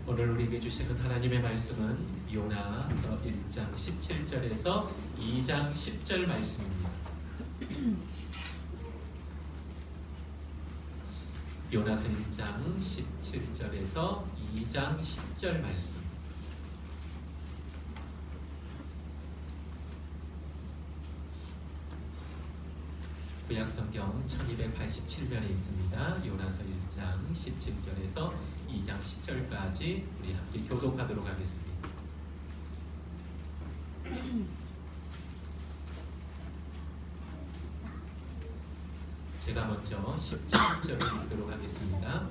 오늘 우리에게 주시는 하나님의 말씀은 요나서 1장 17절에서 2장 10절 말씀입니다. 요나서 1장 17절에서 2장 10절 말씀. 구약성경 1287면에 있습니다. 요나서 1장 17절에서 2장 10절까지 우리 함께 교독하도록 하겠습니다. 제가 먼저 17절을 읽도록 하겠습니다.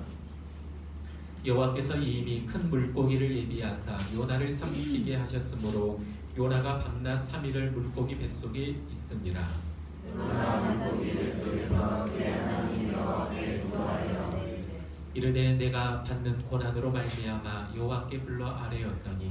여호와께서 이미 큰 물고기를 예비하사 요나를 삼키게 하셨으므로 요나가 밤낮 3일을 물고기 뱃속에 있으니라. 이르되 내가 받는 고난으로 말미암아 여호와께 불러 아뢰었더니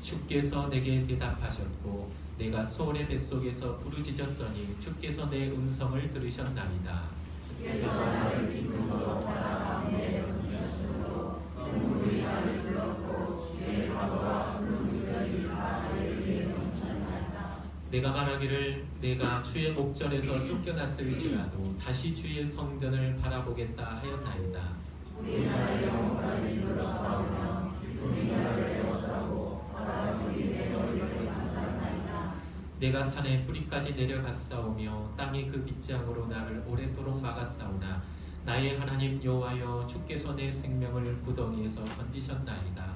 주께서 내게 대답하셨고 내가 소원의 뱃속에서 부르짖었더니 주께서 내 음성을 들으셨나이다. 주께서 나를 기쁨으로 바라 가운데 얹으셨으므로 눈물이 나를 불렀고 주의 과거와 눈물이 나를 위해 넘쳤나이다. 내가 말하기를 내가 주의 목전에서 쫓겨났을지라도 다시 주의 성전을 바라보겠다 하였나이다. 우리나라의 영혼까지 불러싸우며 우리나라를 에워싸고 바다물이 내 머리를 감쌌나이다. 내가 산의 뿌리까지 내려갔사오며 땅이 그 빗장으로 나를 오랫도록 막았사오나 나의 하나님 여호와여 주께서 내 생명을 구덩이에서 건지셨나이다.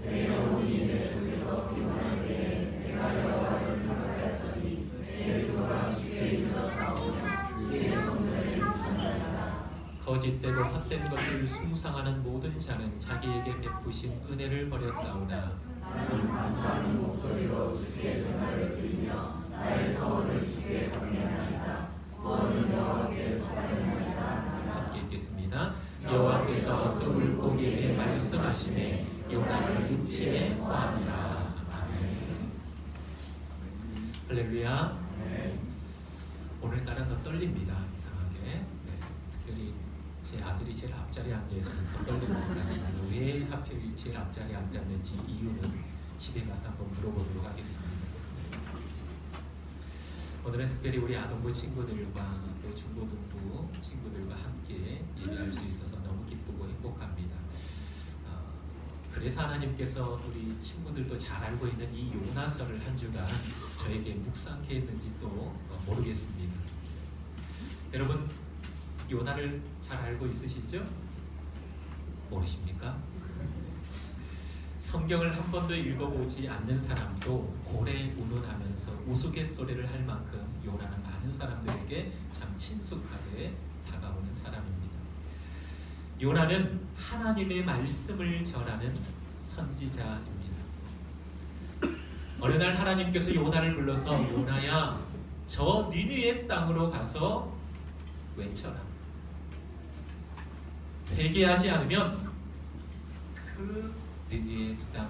내 영혼이 내 속에서 피곤할 때에 내가 여호와를 생각하였더니 내 의도가 주께 이르렀사오며 주의 성전에 미쳤나이다. 거짓되고 헛된 것을 숭상하는 모든 자는 자기에게 베푸신 은혜를 버렸사오나 나는 감사하는 목소리로 주께 제사를 드리며 나의 소원을 주께 건네나이다. 구원은 여호와께 속하였나이다. 함께 읽겠습니다. 여호와께서 그 물고기에게 말씀하시매 요나를 육지에 포함이라. 아멘. 할렐루야. 오늘따라 더 떨립니다. 이상하게. 특별히 제 아들이 제일 앞자리에 앉아있어서 더 떨리는 것 같습니다. 왜 하필 제일 앞자리에 앉았는지 이유는 집에 가서 한번 물어보도록 하겠습니다. 오늘은 특별히 우리 아동부 친구들과 또 중고등부 친구들과 함께 예배할 수 있어서 너무 기쁘고 행복합니다. 그래서 하나님께서 우리 친구들도 잘 알고 있는 이 요나서를 한 주간 저에게 묵상케 했는지 또 모르겠습니다. 여러분 요나를 잘 알고 있으시죠? 모르십니까? 성경을 한 번도 읽어보지 않는 사람도 고래 운운하면서 우스갯소리를 할 만큼 요나는 많은 사람들에게 참 친숙하게 다가오는 사람입니다. 요나는 하나님의 말씀을 전하는 선지자입니다. 어느 날 하나님께서 요나를 불러서 요나야 저 니느웨 땅으로 가서 외쳐라. 회개하지 않으면 그 니느웨 땅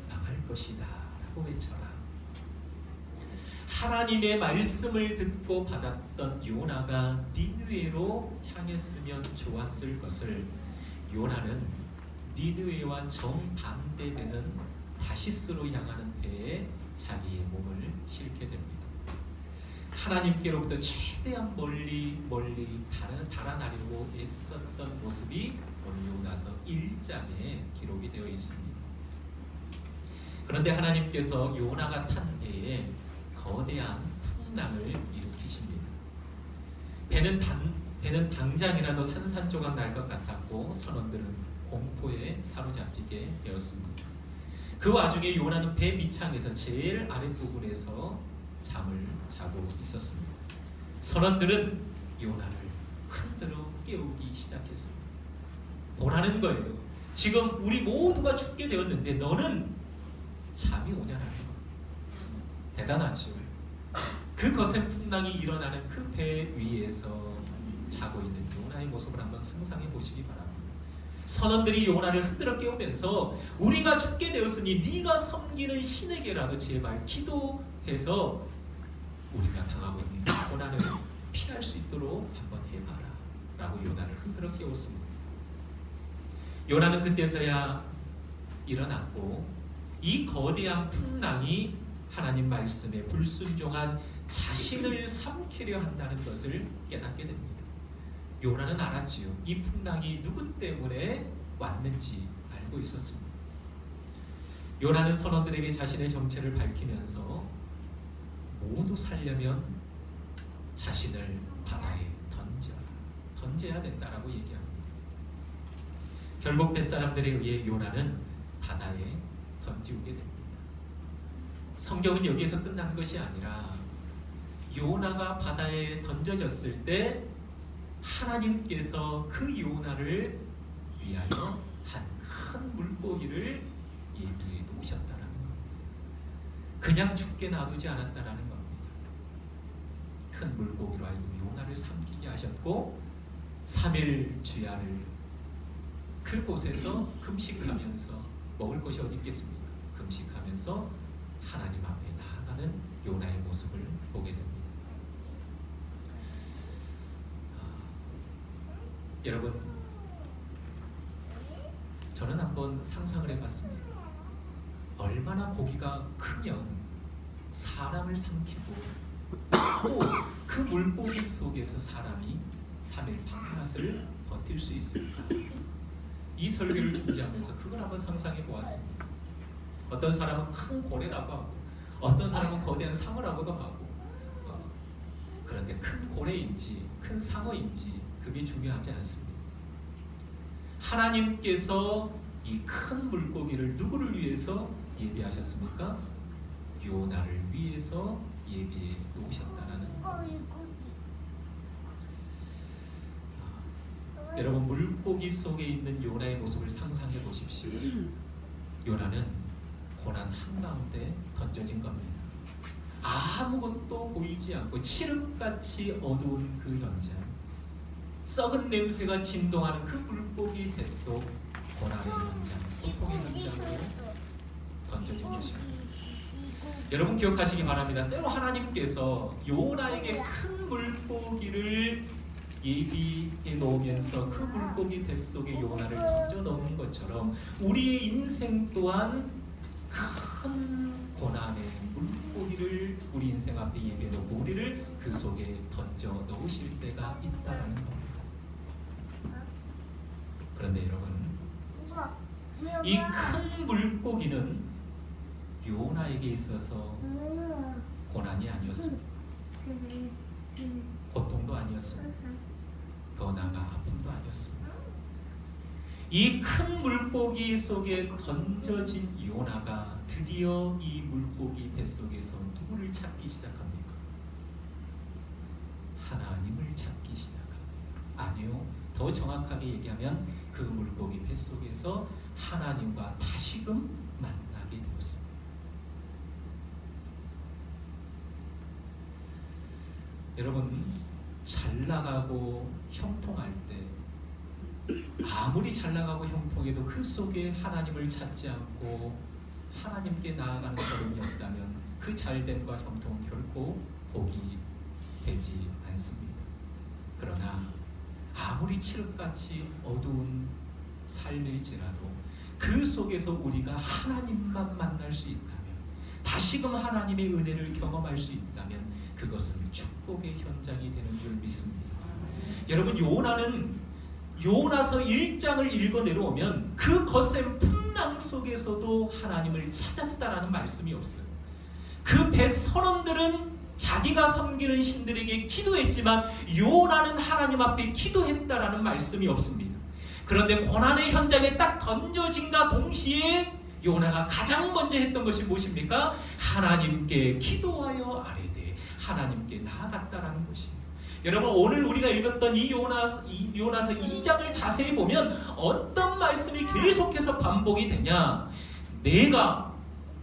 망할 것이다 라고 외쳐라. 하나님의 말씀을 듣고 받았던 요나가 니느웨로 향했으면 좋았을 것을 요나는 니느웨와 정반대되는 다시스로 향하는 배에 자기의 몸을 싣게 됩니다. 하나님께로부터 최대한 멀리 달아나려고 애썼던 모습이 오늘 요나서 1장에 기록이 되어 있습니다. 그런데 하나님께서 요나가 탄 배에 거대한 풍랑을 일으키십니다. 배는 당장이라도 산산조각 날 것 같았고 선원들은 공포에 사로잡히게 되었습니다. 그 와중에 요나는 배 밑창에서 제일 아랫부분에서 잠을 자고 있었습니다. 선원들은 요나를 흔들어 깨우기 시작했습니다. 보라는 거예요. 지금 우리 모두가 죽게 되었는데 너는 잠이 오냐는 거. 대단하죠. 그 거센 풍랑이 일어나는 그 배 위에서 자고 있는 요나의 모습을 한번 상상해 보시기 바랍니다. 선원들이 요나를 흔들어 깨우면서 우리가 죽게 되었으니 네가 섬기는 신에게라도 제발 기도해서 우리가 당하고 있는 고난을 피할 수 있도록 한번 해봐라 라고 요나를 흔들어 깨웠습니다. 요나는 그때서야 일어났고 이 거대한 풍랑이 하나님 말씀에 불순종한 자신을 삼키려 한다는 것을 깨닫게 됩니다. 요나는 알았지요. 이 풍랑이 누구 때문에 왔는지 알고 있었습니다. 요나는 선원들에게 자신의 정체를 밝히면서 모두 살려면 자신을 바다에 던져야 된다라고 얘기합니다. 결국 뱃사람들에 의해 요나는 바다에 던지게 됩니다. 성경은 여기에서 끝난 것이 아니라 요나가 바다에 던져졌을 때 하나님께서 그 요나를 위하여 한 큰 물고기를 예비해 놓으셨다라는 겁니다. 그냥 죽게 놔두지 않았다라는 겁니다. 큰 물고기로 하여금 요나를 삼키게 하셨고 3일 주야를 그곳에서 금식하면서 먹을 것이 어디 있겠습니까? 금식하면서 하나님 앞에 나아가는 요나의 모습을 보게 됩니다. 여러분, 저는 한번 상상을 해봤습니다. 얼마나 고기가 크면 사람을 삼키고 또 그 물고기 속에서 사람이 3일 밤낮을 버틸 수 있을까? 이 설교를 준비하면서 그걸 한번 상상해 보았습니다. 어떤 사람은 큰 고래라고 하고 어떤 사람은 거대한 상어라고도 하고 그런데 큰 고래인지 큰 상어인지 그게 중요하지 않습니다. 하나님께서 이 큰 물고기를 누구를 위해서 예비하셨습니까? 요나를 위해서 예비해 놓으셨다는 거예요. 여러분, 물고기 속에 있는 요나의 모습을 상상해 보십시오. 요나는 고난 한가운데 던져진 겁니다. 아무것도 보이지 않고 칠흑같이 어두운 그 현장, 썩은 냄새가 진동하는 그 물고기 뱃속 고난의 현장, 고통의 현장으로 던져진 것입니다. 여러분 기억하시기 바랍니다. 때로 하나님께서 요나에게 큰 물고기를 예비해 놓으면서 그 물고기 뱃속에 요나를 던져 넣는 것처럼 우리의 인생 또한 큰 고난의 물고기를 우리 인생 앞에 예비해 놓고 우리를 그 속에 던져 넣으실 때가 있다는 겁니다. 그런데 여러분, 이 큰 물고기는 요나에게 있어서 고난이 아니었습니다. 고통도 아니었습니다. 더 나아가 아픔도 아니었습니다. 이 큰 물고기 속에 던져진 요나가 드디어 이 물고기 뱃속에서 누구를 찾기 시작합니까? 하나님을 찾기 시작합니다. 아니요, 더 정확하게 얘기하면 그 물고기 뱃속에서 하나님과 다시금 만나게 되었습니다. 여러분, 잘 나가고 형통할 때 아무리 잘 나가고 형통해도 그 속에 하나님을 찾지 않고 하나님께 나아가는 걸음이 없다면 그 잘됨과 형통은 결코 복이 되지 않습니다. 그러나 아무리 칠흑같이 어두운 삶일지라도 그 속에서 우리가 하나님만 만날 수 있다면, 다시금 하나님의 은혜를 경험할 수 있다면 그것은 축복의 현장이 되는 줄 믿습니다. 여러분, 요나는 요나서 1장을 읽어 내려오면 그 거센 풍랑 속에서도 하나님을 찾았다라는 말씀이 없어요. 그 뱃선원들은 자기가 섬기는 신들에게 기도했지만 요나는 하나님 앞에 기도했다라는 말씀이 없습니다. 그런데 고난의 현장에 딱 던져진과 동시에 요나가 가장 먼저 했던 것이 무엇입니까? 하나님께 기도하여 아뢰되 하나님께 나아갔다라는 것입니다. 여러분, 오늘 우리가 읽었던 이 요나서 2장을 자세히 보면 어떤 말씀이 계속해서 반복이 되냐? 내가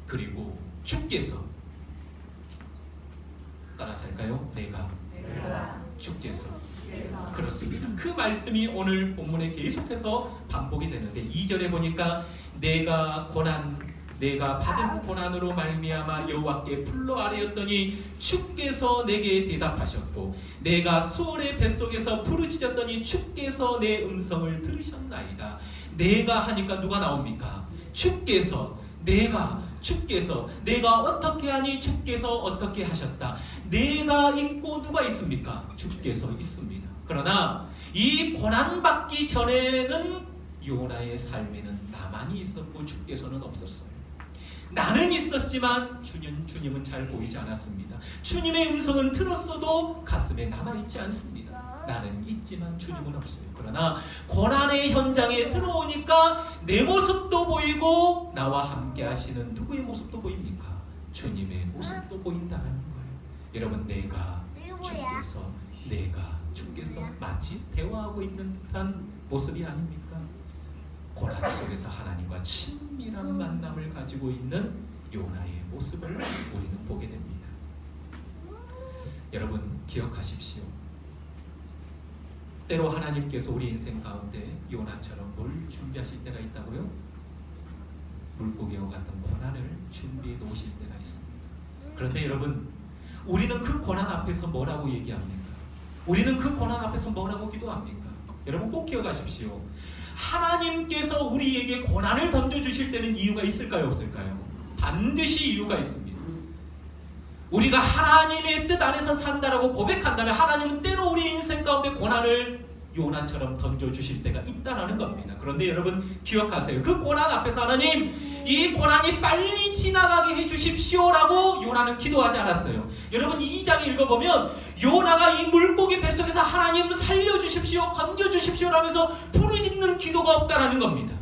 그리고 주께서, 따라서 할까요? 내가 주께서. 그렇습니다. 그 말씀이 오늘 본문에 계속해서 반복이 되는데 2절에 보니까 내가 받은 고난으로 말미암아 여호와께 불러 아뢰었더니 주께서 내게 대답하셨고 내가 수월의 뱃속에서 부르짖었더니 주께서 내 음성을 들으셨나이다. 내가 하니까 누가 나옵니까? 주께서 내가 어떻게 하니 주께서 어떻게 하셨다. 내가 있고 누가 있습니까? 주께서 있습니다. 그러나 이 고난받기 전에는 요나의 삶에는 나만이 있었고 주께서는 없었어요. 나는 있었지만 주님은 잘 보이지 않았습니다. 주님의 음성은 들었어도 가슴에 남아있지 않습니다. 나는 있지만 주님은 없어요. 그러나 고난의 현장에 들어오니까 내 모습도 보이고 나와 함께 하시는 누구의 모습도 보입니까? 주님의 모습도 보인다는 거예요. 여러분, 주께서 마치 대화하고 있는 듯한 모습이 아닙니까? 고난 속에서 하나님과 친밀한 만남을 가지고 있는 요나의 모습을 우리는 보게 됩니다. 여러분, 기억하십시오. 때로 하나님께서 우리 인생 가운데 요나처럼 뭘 준비하실 때가 있다고요? 물고기와 같은 고난을 준비해 놓으실 때가 있습니다. 그런데 여러분, 우리는 그 고난 앞에서 뭐라고 얘기합니까? 우리는 그 고난 앞에서 뭐라고 기도합니까? 여러분, 꼭 기억하십시오. 하나님께서 우리에게 고난을 던져주실 때는 이유가 있을까요? 없을까요? 반드시 이유가 있습니다. 우리가 하나님의 뜻 안에서 산다라고 고백한다면 하나님은 때로 우리 인생 가운데 고난을 요나처럼 던져주실 때가 있다라는 겁니다. 그런데 여러분, 기억하세요. 그 고난 앞에서 하나님, 이 고난이 빨리 지나가게 해주십시오라고 요나는 기도하지 않았어요. 여러분, 2장 읽어보면 요나가 이 물고기 뱃속에서 하나님 살려주십시오, 건져주십시오 라면서 부르짖는 기도가 없다라는 겁니다.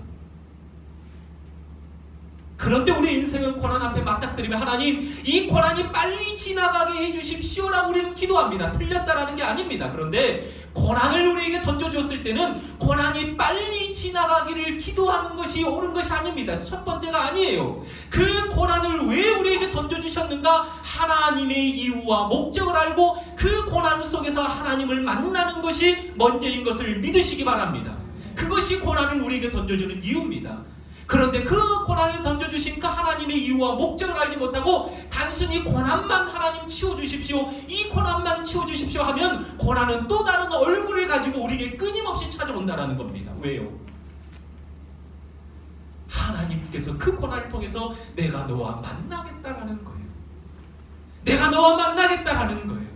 그런데 우리 인생은 고난 앞에 맞닥뜨리면 하나님, 이 고난이 빨리 지나가게 해주십시오라고 우리는 기도합니다. 틀렸다라는 게 아닙니다. 그런데 고난을 우리에게 던져줬을 때는 고난이 빨리 지나가기를 기도하는 것이 옳은 것이 아닙니다. 첫 번째가 아니에요. 그 고난을 왜 우리에게 던져주셨는가? 하나님의 이유와 목적을 알고 그 고난 속에서 하나님을 만나는 것이 먼저인 것을 믿으시기 바랍니다. 그것이 고난을 우리에게 던져주는 이유입니다. 그런데 그 고난을 던져주신 그 하나님의 이유와 목적을 알지 못하고 단순히 고난만 하나님 치워주십시오, 이 고난만 치워주십시오 하면 고난은 또 다른 얼굴을 가지고 우리에게 끊임없이 찾아온다는 겁니다. 왜요? 하나님께서 그 고난을 통해서 내가 너와 만나겠다라는 거예요. 내가 너와 만나겠다라는 거예요.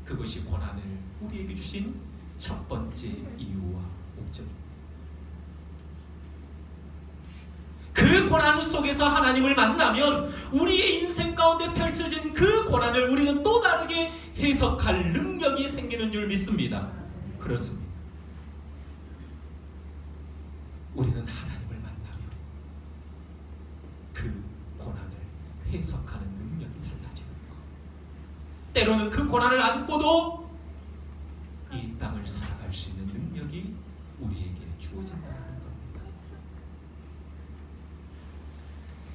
그것이 고난을 우리에게 주신 첫 번째 이유와 목적입니다. 그 고난 속에서 하나님을 만나면 우리의 인생 가운데 펼쳐진 그 고난을 우리는 또 다르게 해석할 능력이 생기는 줄 믿습니다. 그렇습니다. 우리는 하나님을 만나면 그 고난을 해석하는 능력이 달라지는 것. 때로는 그 고난을 안고도 이 땅을 살아갈 수 있는 능력이 우리에게 주어진다.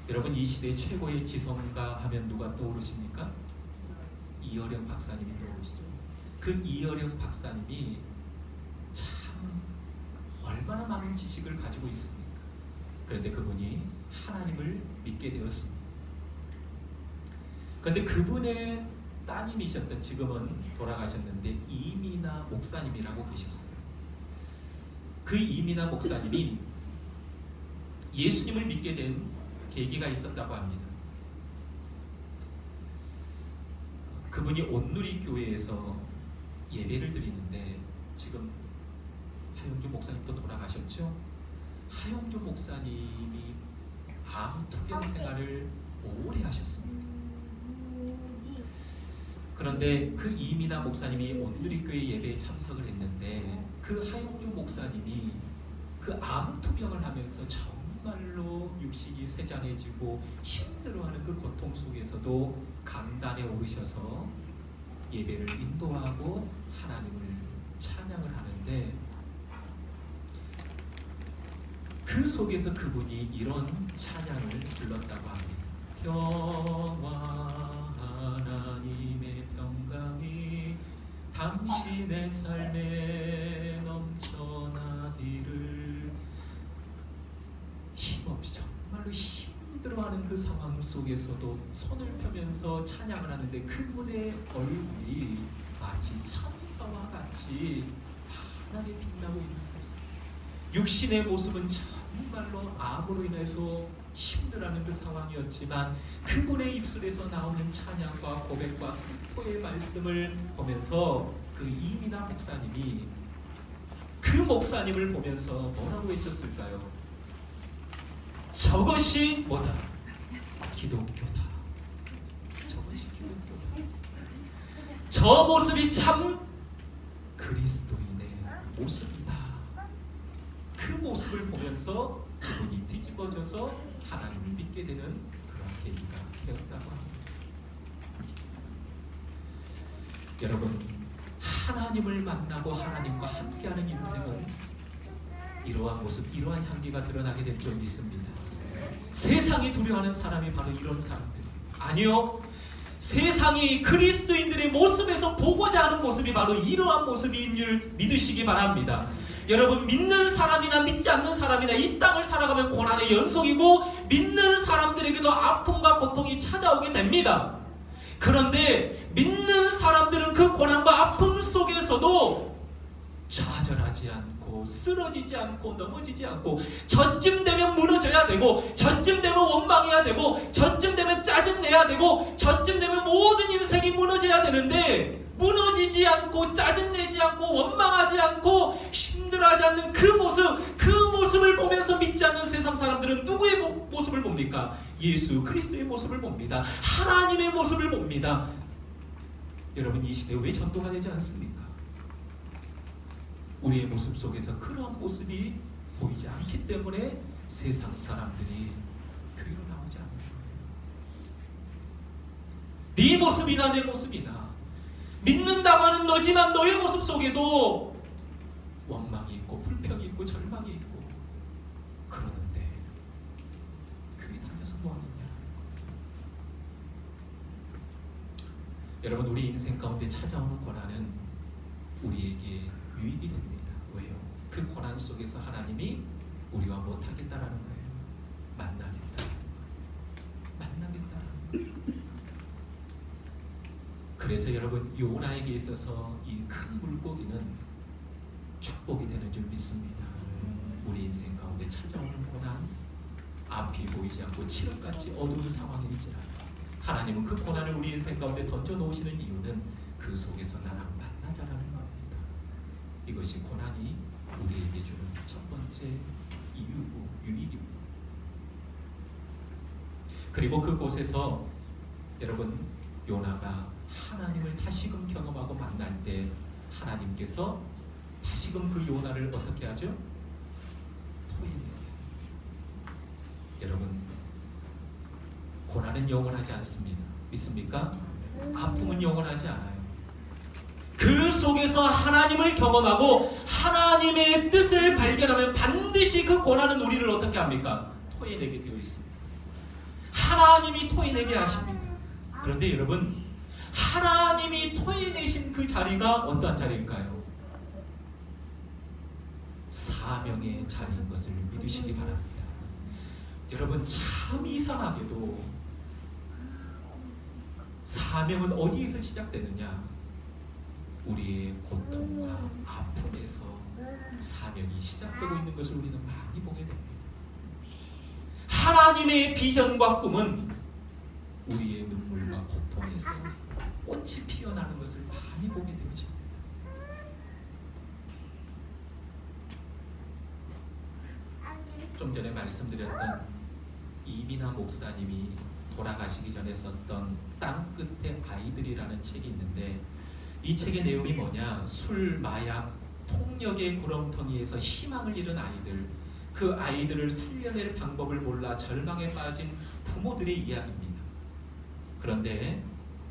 여러분, 이 시대 최고의 지성가 하면 누가 떠오르십니까? 이어령 박사님이 떠오르시죠. 그 이어령 박사님이 참 얼마나 많은 지식을 가지고 있습니까? 그런데 그분이 하나님을 믿게 되었습니다. 그런데 그분의 따님이셨던, 지금은 돌아가셨는데, 이민아 목사님이라고 계셨어요. 그 이민아 목사님이 예수님을 믿게 된 계기가 있었다고 합니다. 그분이 온누리 교회에서 예배를 드리는데, 지금 하영주 목사님도 돌아가셨죠? 하영주 목사님이 암 투병 생활을 오래 하셨습니다. 그런데 그 이민아 목사님이 온누리 교회 예배에 참석을 했는데, 그 하영주 목사님이 그 암 투병을 하면서 정말로 육식이 쇠장해지고 힘들어하는 그 고통 속에서도 강단에 오르셔서 예배를 인도하고 하나님을 찬양을 하는데, 그 속에서 그분이 이런 찬양을 불렀다고 합니다. 평화 하나님의 평강이 당신의 삶에 넘쳐나기를. 힘없이 정말로 힘들어하는 그 상황 속에서도 손을 펴면서 찬양을 하는데 그분의 얼굴이 마치 천사와 같이 환하게 빛나고 있는 모습. 육신의 모습은 정말로 암으로 인해서 힘들어하는 그 상황이었지만 그분의 입술에서 나오는 찬양과 고백과 선포의 말씀을 보면서 그 이민아 목사님이 그 목사님을 보면서 뭐라고 외쳤을까요? 저것이 뭐다? 기독교다. 저것이 기독교다. 저 모습이 참 그리스도인의 모습이다. 그 모습을 보면서 그분이 뒤집어져서 하나님을 믿게 되는 그런 계기가 되었다고 합니다. 여러분, 하나님을 만나고 하나님과 함께하는 인생은 이러한 모습, 이러한 향기가 드러나게 될 줄 믿습니다. 세상이 두려워하는 사람이 바로 이런 사람들. 아니요, 세상이 그리스도인들의 모습에서 보고자 하는 모습이 바로 이러한 모습인 줄 믿으시기 바랍니다. 여러분, 믿는 사람이나 믿지 않는 사람이나 이 땅을 살아가면 고난의 연속이고 믿는 사람들에게도 아픔과 고통이 찾아오게 됩니다. 그런데 믿는 사람들은 그 고난과 아픔 속에서도 좌절하지 않고 쓰러지지 않고 넘어지지 않고 저쯤 되면 무너져야 되고 저쯤 되면 원망해야 되고 저쯤 되면 짜증내야 되고 저쯤 되면 모든 인생이 무너져야 되는데 무너지지 않고 짜증내지 않고 원망하지 않고 힘들어하지 않는 그 모습을 보면서 믿지 않는 세상 사람들은 누구의 모습을 봅니까? 예수 그리스도의 모습을 봅니다. 하나님의 모습을 봅니다. 여러분, 이 시대에 왜 전도가 되지 않습니까? 우리의 모습 속에서 그러한 모습이 보이지 않기 때문에 세상 사람들이 교회로 나오지 않는 거예요. 네 모습이나 내 모습이나 믿는다고 하는 너지만 너의 모습 속에도 원망이 있고 불평이 있고 절망이 있고 그러는데 교회 다녀서 뭐하느냐. 여러분, 우리 인생 가운데 찾아오는 고난은 우리에게 유익이 됩니다. 왜요? 그 고난 속에서 하나님이 우리와 못하겠다라는 거예요. 만나겠다라는 거예요. 그래서 여러분, 요나에게 있어서 이 큰 물고기는 축복이 되는 줄 믿습니다. 우리 인생 가운데 찾아오는 고난, 앞이 보이지 않고 칠흑같이 어두운 상황일지라도 하나님은 그 고난을 우리 인생 가운데 던져 놓으시는 이유는 그 속에서 나랑 만나자라는 겁니다. 이것이 고난이 우리에게 주는 첫 번째 이유고 유익입니다. 그리고 그곳에서 여러분, 요나가 하나님을 다시금 경험하고 만날 때 하나님께서 다시금 그 요나를 어떻게 하죠? 토해내게. 여러분, 고난은 영원하지 않습니다. 믿습니까? 아픔은 영원하지 않아요. 그 속에서 하나님을 경험하고 하나님의 뜻을 발견하면 반드시 그 고난은 우리를 어떻게 합니까? 토해내게 되어 있습니다. 하나님이 토해내게 하십니다. 그런데 여러분, 하나님이 토해내신 그 자리가 어떠한 자리일까요? 사명의 자리인 것을 믿으시기 바랍니다. 여러분, 참 이상하게도 사명은 어디에서 시작되느냐? 우리의 고통과 아픔에서 사명이 시작되고 있는 것을 우리는 많이 보게 됩니다. 하나님의 비전과 꿈은 우리의 눈물과 고통에서 꽃이 피어나는 것을 많이 보게 되죠. 좀 전에 말씀드렸던 이민아 목사님이 돌아가시기 전에 썼던 땅 끝의 아이들이라는 책이 있는데, 이 책의 내용이 뭐냐? 술, 마약, 폭력의 구렁텅이에서 희망을 잃은 아이들, 그 아이들을 살려낼 방법을 몰라 절망에 빠진 부모들의 이야기입니다. 그런데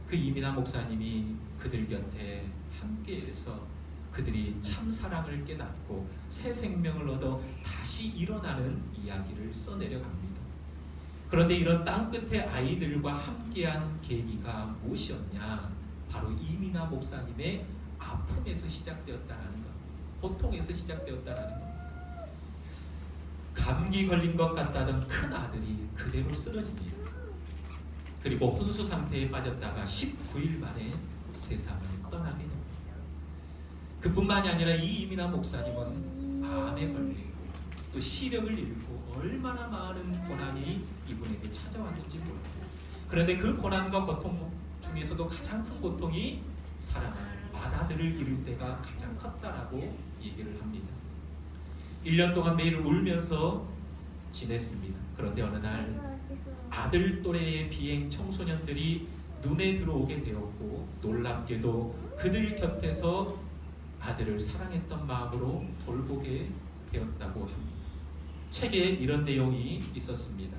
그 이민아 목사님이 그들 곁에 함께해서 그들이 참 사랑을 깨닫고 새 생명을 얻어 다시 일어나는 이야기를 써내려갑니다. 그런데 이런 땅끝의 아이들과 함께한 계기가 무엇이었냐? 바로 이민아 목사님의 아픔에서 시작되었다는 것, 고통에서 시작되었다는 것. 감기 걸린 것 같다던 큰 아들이 그대로 쓰러집니다. 그리고 혼수 상태에 빠졌다가 19일 만에 세상을 떠나게 됩니다. 그뿐만이 아니라 이 이민아 목사님은 암에 걸리고 또 시력을 잃고 얼마나 많은 고난이 이분에게 찾아왔는지 몰라요. 그런데 그 고난과 고통 중에서도 가장 큰 고통이 사랑하는 맏아들을 잃을 때가 가장 컸다라고 얘기를 합니다. 1년 동안 매일 울면서 지냈습니다. 그런데 어느 날 아들 또래의 비행 청소년들이 눈에 들어오게 되었고, 놀랍게도 그들 곁에서 아들을 사랑했던 마음으로 돌보게 되었다고 합니다. 책에 이런 내용이 있었습니다.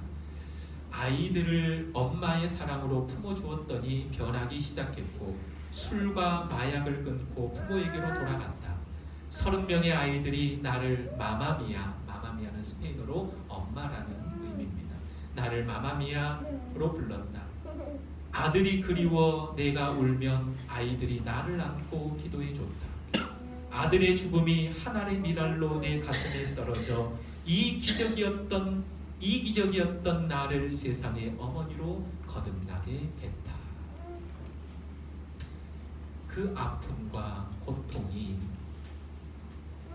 아이들을 엄마의 사랑으로 품어주었더니 변하기 시작했고, 술과 마약을 끊고 부모에게로 돌아갔다. 30명의 아이들이 나를 마마미아는 스페인어로 엄마라는 의미입니다. 나를 마마미아로 불렀다. 아들이 그리워 내가 울면 아이들이 나를 안고 기도해 줬다. 아들의 죽음이 하늘의 미랄로 내 가슴에 떨어져 이 기적이었던 나를 세상의 어머니로 거듭나게 했다. 그 아픔과 고통이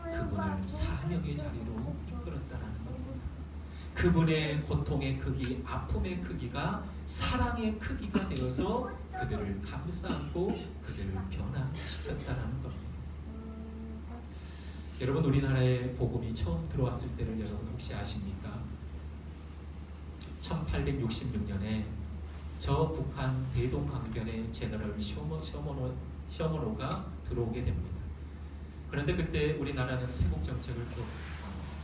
그분을 사명의 자리로 이끌었다는 겁니다. 그분의 고통의 크기, 아픔의 크기가 사랑의 크기가 되어서 그들을 감싸고 그들을 변화시켰다는 겁니다. 여러분, 우리나라에 복음이 처음 들어왔을 때를 여러분 혹시 아십니까? 1866년에 저 북한 대동강변에 제너럴 셔머노가 들어오게 됩니다. 그런데 그때 우리나라는 세국 정책을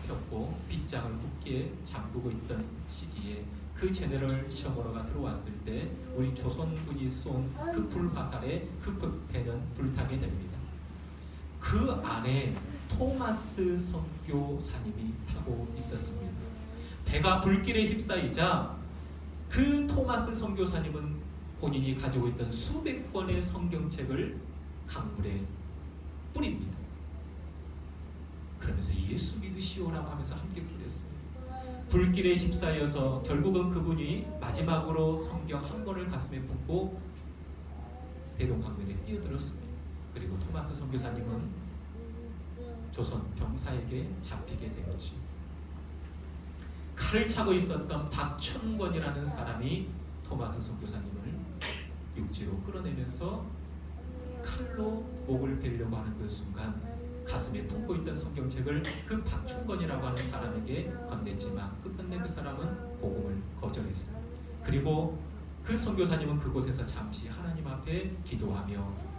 폈고 빗장을 굳게 잠그고 있던 시기에 그 제너럴 셔머노가 들어왔을 때 우리 조선군이 쏜 그 불화살에 그 배는 불타게 됩니다. 그 안에 토마스 선교사님이 타고 있었습니다. 배가 불길에 휩싸이자 그 토마스 선교사님은 본인이 가지고 있던 수백 권의 성경책을 강물에 뿌립니다. 그러면서 예수 믿으시오라고 하면서 함께 뿌렸어요. 불길에 휩싸여서 결국은 그분이 마지막으로 성경 한 권을 가슴에 품고 대동강변에 뛰어들었습니다. 그리고 토마스 선교사님은 조선 병사에게 잡히게 되었죠. 칼을 차고 있었던 박춘권이라는 사람이 토마스 선교사님을 육지로 끌어내면서 칼로 목을 베려고 하는 그 순간 가슴에 품고 있던 성경책을 그 박춘권이라고 하는 사람에게 건넸지만 끝끝내 그 사람은 복음을 거절했어요. 그리고 그 선교사님은 그곳에서 잠시 하나님 앞에 기도하며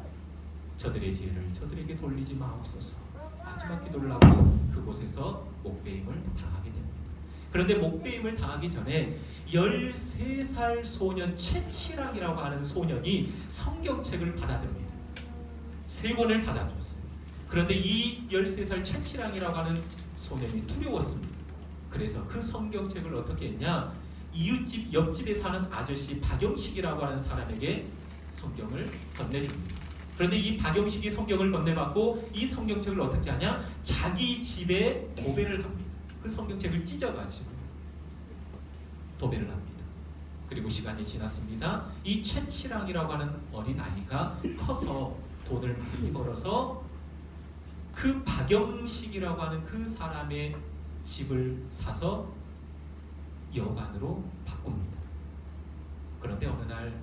저들의 죄를 저들에게 돌리지 마옵소서 마지막 기도를 하고 그곳에서 목베임을 당하게 됩니다. 그런데 목베임을 당하기 전에 13살 소년 채치랑이라고 하는 소년이 성경책을 받아듭니다. 3권을 받아줬어요. 그런데 이 13살 채치랑이라고 하는 소년이 두려웠습니다. 그래서 그 성경책을 어떻게 했냐, 이웃집 옆집에 사는 아저씨 박영식이라고 하는 사람에게 성경을 건네줍니다. 그런데 이 박영식이 성경을 건네받고 이 성경책을 어떻게 하냐, 자기 집에 도배를 합니다. 그 성경책을 찢어가지고 도배를 합니다. 그리고 시간이 지났습니다. 이 채치랑이라고 하는 어린아이가 커서 돈을 많이 벌어서 그 박영식이라고 하는 그 사람의 집을 사서 여관으로 바꿉니다. 그런데 어느 날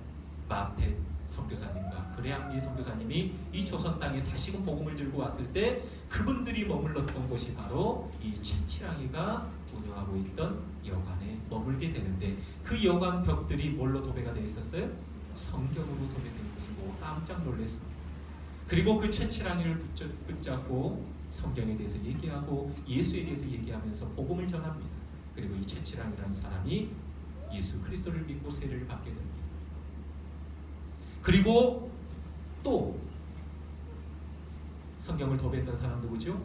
마페 선교사님과 그레앙리 선교사님이 이 조선 땅에 다시금 복음을 들고 왔을 때 그분들이 머물렀던 곳이 바로 이 채치랑이가 운영하고 있던 여관에 머물게 되는데, 그 여관 벽들이 뭘로 도배가 되어 있었어요? 성경으로 도배된 것을 보고 깜짝 놀랐습니다. 그리고 그 채치랑이를 붙잡고 성경에 대해서 얘기하고 예수에 대해서 얘기하면서 복음을 전합니다. 그리고 이 채치랑이라는 사람이 예수 그리스도를 믿고 세례를 받게 됩니다. 그리고 또 성경을 도배했던 사람 누구죠?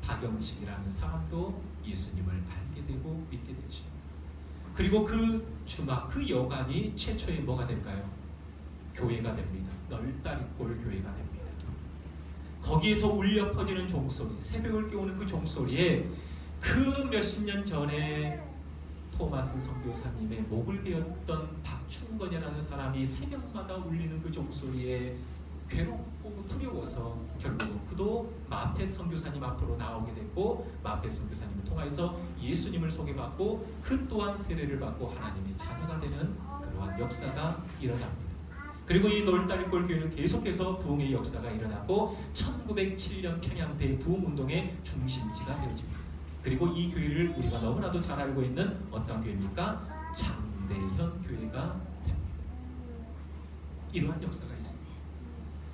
박영식이라는 사람도 예수님을 알게 되고 믿게 되죠. 그리고 그 주막, 그 여관이 최초의 뭐가 될까요? 교회가 됩니다. 널다리골 교회가 됩니다. 거기에서 울려 퍼지는 종소리, 새벽을 깨우는 그 종소리에 그 몇십 년 전에 토마스 선교사님의 목을 베었던 박충건이라는 사람이 새벽마다 울리는 그 종소리에 괴롭고 두려워서 결국 그도 마페 선교사님 앞으로 나오게 됐고 마페 선교사님을 통하여서 예수님을 소개받고 그 또한 세례를 받고 하나님의 자녀가 되는 그러한 역사가 일어납니다. 그리고 이 놀다리골 교회는 계속해서 부흥의 역사가 일어나고 1907년 평양 대부흥운동의 중심지가 되어집니다. 그리고 이 교회를 우리가 너무나도 잘 알고 있는 어떤 교회입니까? 장대현 교회가 됩니다. 이러한 역사가 있습니다.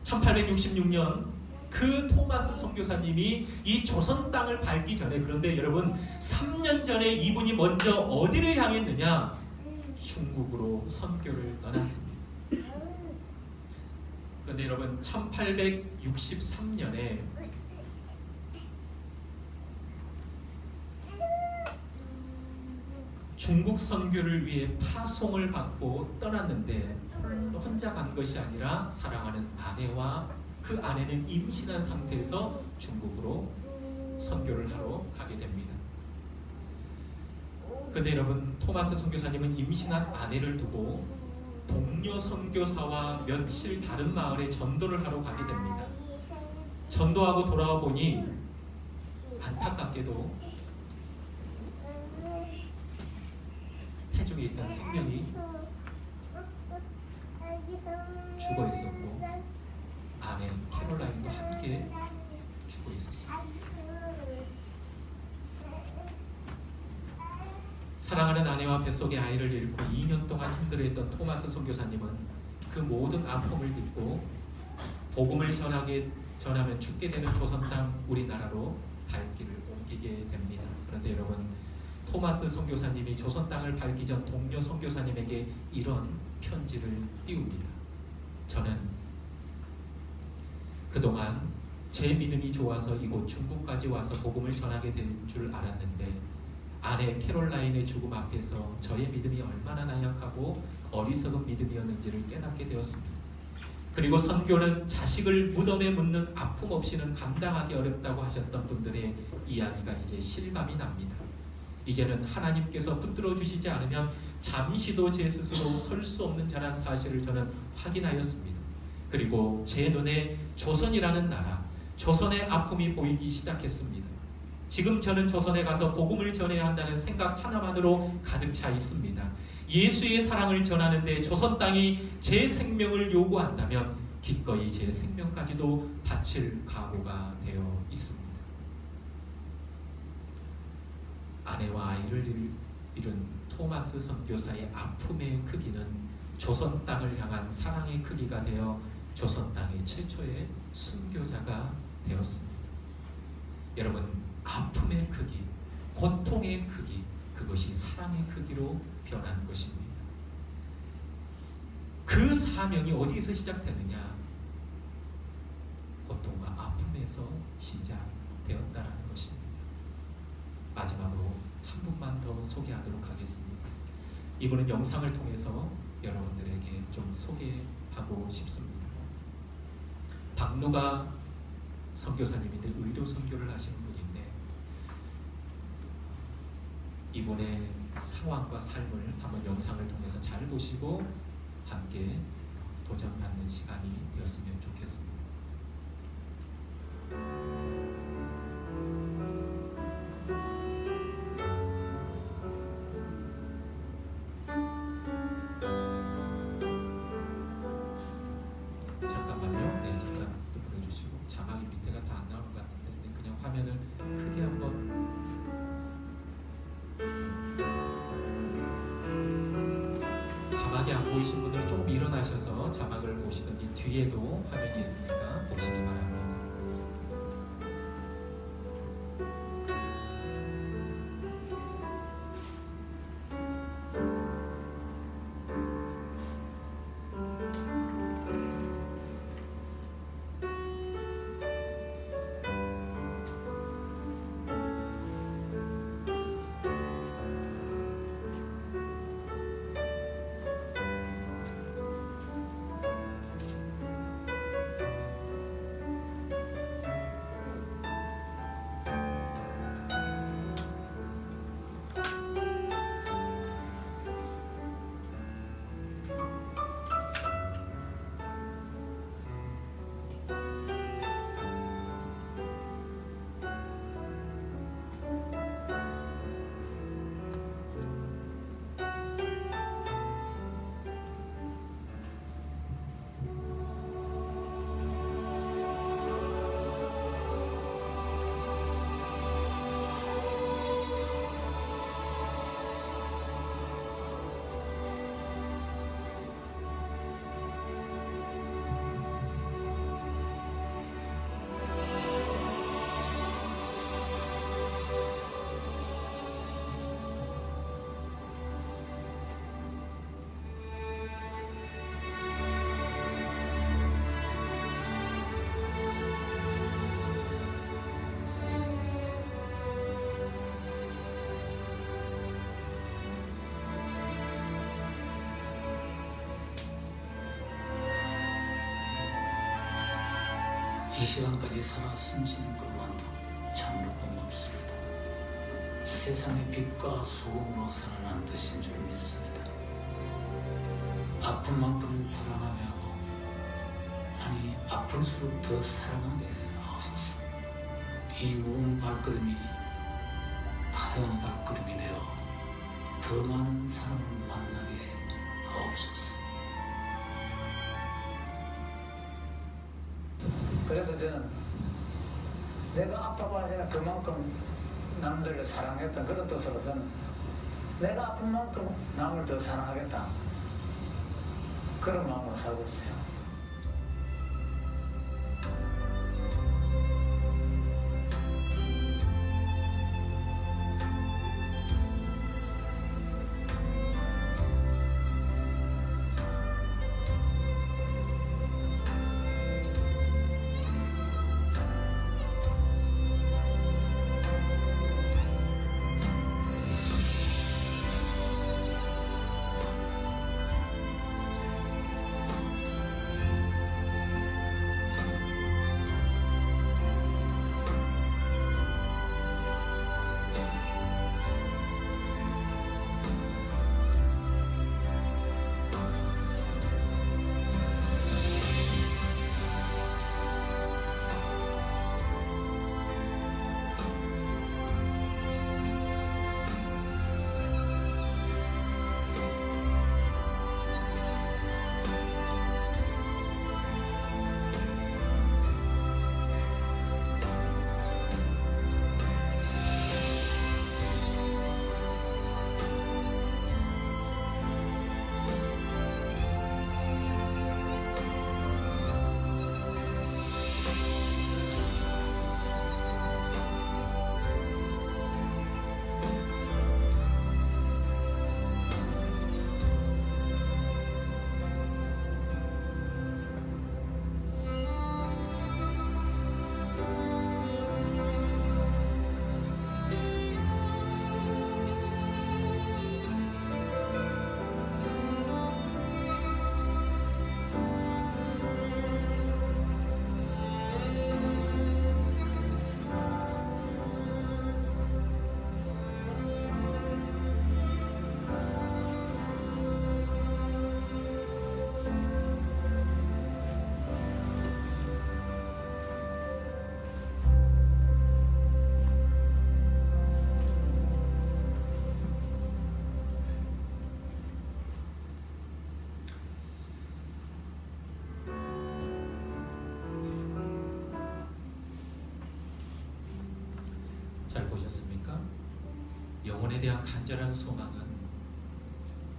1866년 그 토마스 선교사님이 이 조선 땅을 밟기 전에, 그런데 여러분 3년 전에 이분이 먼저 어디를 향했느냐? 중국으로 선교를 떠났습니다. 그런데 여러분 1863년에 중국 선교를 위해 파송을 받고 떠났는데 혼자 간 것이 아니라 사랑하는 아내와 그 아내는 임신한 상태에서 중국으로 선교를 하러 가게 됩니다. 그런데 여러분 토마스 선교사님은 임신한 아내를 두고 동료 선교사와 며칠 다른 마을에 전도를 하러 가게 됩니다. 전도하고 돌아와 보니 안타깝게도 태중에 있던 생명이 죽어 있었고 아내 캐롤라인도 함께 죽어 있었습니다. 사랑하는 아내와 뱃속의 아이를 잃고 2년 동안 힘들어했던 토마스 선교사님은 그 모든 아픔을 딛고 복음을 전하면 죽게 되는 조선 땅 우리나라로 발길을 옮기게 됩니다. 그런데 여러분 토마스 선교사님이 조선 땅을 밟기 전 동료 선교사님에게 이런 편지를 띄웁니다. 저는 그동안 제 믿음이 좋아서 이곳 중국까지 와서 복음을 전하게 된 줄 알았는데 아내 캐롤라인의 죽음 앞에서 저의 믿음이 얼마나 나약하고 어리석은 믿음이었는지를 깨닫게 되었습니다. 그리고 선교는 자식을 무덤에 묻는 아픔 없이는 감당하기 어렵다고 하셨던 분들의 이야기가 이제 실감이 납니다. 이제는 하나님께서 붙들어 주시지 않으면 잠시도 제 스스로 설 수 없는 자란 사실을 저는 확인하였습니다. 그리고 제 눈에 조선이라는 나라, 조선의 아픔이 보이기 시작했습니다. 지금 저는 조선에 가서 복음을 전해야 한다는 생각 하나만으로 가득 차 있습니다. 예수의 사랑을 전하는데 조선 땅이 제 생명을 요구한다면 기꺼이 제 생명까지도 바칠 각오가 되어 있습니다. 아내와 아이를 잃은 토마스 선교사의 아픔의 크기는 조선 땅을 향한 사랑의 크기가 되어 조선 땅의 최초의 순교자가 되었습니다. 여러분 아픔의 크기, 고통의 크기, 그것이 사랑의 크기로 변한 것입니다. 그 사명이 어디에서 시작되느냐? 고통과 아픔에서 시작되었다는 것입니다. 마지막으로 한 분만 더 소개하도록 하겠습니다. 이분은 영상을 통해서 여러분들에게 좀 소개하고 싶습니다. 박누가 선교사님인데 의료 선교를 하시는 분인데 이분의 상황과 삶을 한번 영상을 통해서 잘 보시고 함께 도전받는 시간이었으면 좋겠습니다. 잠깐만요. 네, 잠깐 스톱 보내주시고 자막이 밑에가 다 안 나오는 것 같은데 그냥 화면을 크게 한번 자막이 안 보이신 분들은 조금 일어나셔서 자막을 보시든지 뒤에도 화면이 있으니까 보시기 바랍니다. 시간까지 살아 숨쉬는 것만도 참으로 고맙습니다. 세상의 빛과 소금으로 살아난 뜻인 줄 믿습니다. 아픈 만큼 사랑하게 하고, 아니 아플수록 더 사랑하게 하옵소서. 이 무거운 발걸음이 가벼운 발걸음이 되어 더 많은 사람을 만나게 하옵소서. 그래서 저는 내가 아파고 하지만 그만큼 남들을 사랑했다, 그런 뜻으로 저는 내가 아픈 만큼 남을 더 사랑하겠다, 그런 마음으로 살고 있어요. 잘 보셨습니까? 영혼에 대한 간절한 소망은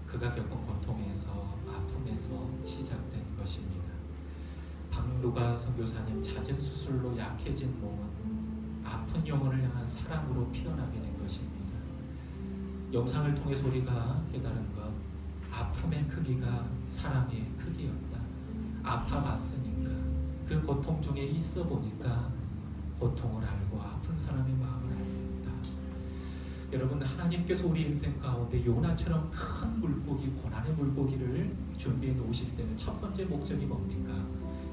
그가 겪은 고통에서, 아픔에서 시작된 것입니다. 박누가 선교사님, 잦은 수술로 약해진 몸은 아픈 영혼을 향한 사랑으로 피어나게 된 것입니다. 영상을 통해서 우리가 깨달은 것, 아픔의 크기가 사랑의 크기였다. 아파봤으니까, 그 고통 중에 있어 보니까 고통을 알고 아픈 사람의 마음을 알겠다. 여러분, 하나님께서 우리 인생 가운데 요나처럼 큰 물고기, 고난의 물고기를 준비해 놓으실 때는 첫 번째 목적이 뭡니까?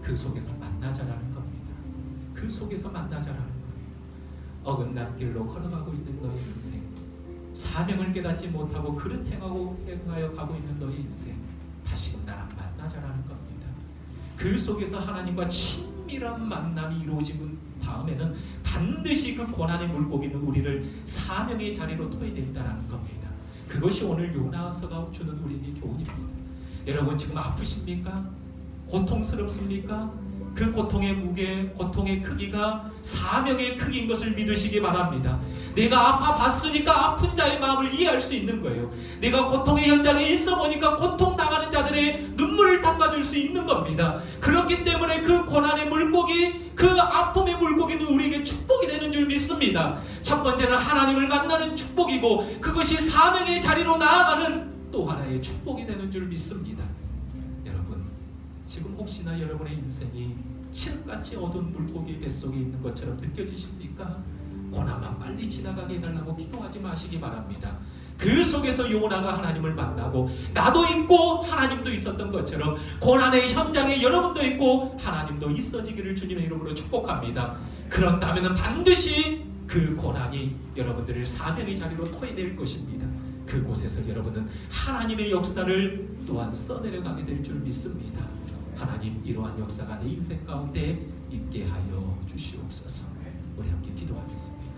그 속에서 만나자라는 겁니다. 그 속에서 만나자라는 거예요. 어긋난 길로 걸어가고 있는 너의 인생, 사명을 깨닫지 못하고 그릇 행하여 가고 있는 너의 인생, 다시금 나랑 만나자라는 겁니다. 그 속에서 하나님과 친밀한 만남이 이루어지고 다음에는 반드시 그 고난의 물고기는 우리를 사명의 자리로 토해낸다는 겁니다. 그것이 오늘 요나서가 주는 우리에게 교훈입니다. 여러분, 지금 아프십니까? 고통스럽습니까? 그 고통의 무게, 고통의 크기가 사명의 크기인 것을 믿으시기 바랍니다. 내가 아파봤으니까 아픈 자의 마음을 이해할 수 있는 거예요. 내가 고통의 현장에 있어 보니까 고통 당하는 자들의 눈물을 닦아줄 수 있는 겁니다. 그렇기 때문에 그 고난의 물고기, 그 아픔의 물고기는 우리에게 축복이 되는 줄 믿습니다. 첫 번째는 하나님을 만나는 축복이고, 그것이 사명의 자리로 나아가는 또 하나의 축복이 되는 줄 믿습니다. 여러분, 지금 혹시나 여러분의 인생이 칠흑같이 어두운 물고기 뱃속에 있는 것처럼 느껴지십니까? 고난만 빨리 지나가게 해달라고 기도하지 마시기 바랍니다. 그 속에서 요나가 하나님을 만나고 나도 있고 하나님도 있었던 것처럼 고난의 현장에 여러분도 있고 하나님도 있어지기를 주님의 이름으로 축복합니다. 그런다면 반드시 그 고난이 여러분들을 사명의 자리로 토해낼 것입니다. 그곳에서 여러분은 하나님의 역사를 또한 써내려가게 될 줄 믿습니다. 하나님, 이러한 역사가 내 인생 가운데 있게 하여 주시옵소서. 우리 함께 기도하겠습니다.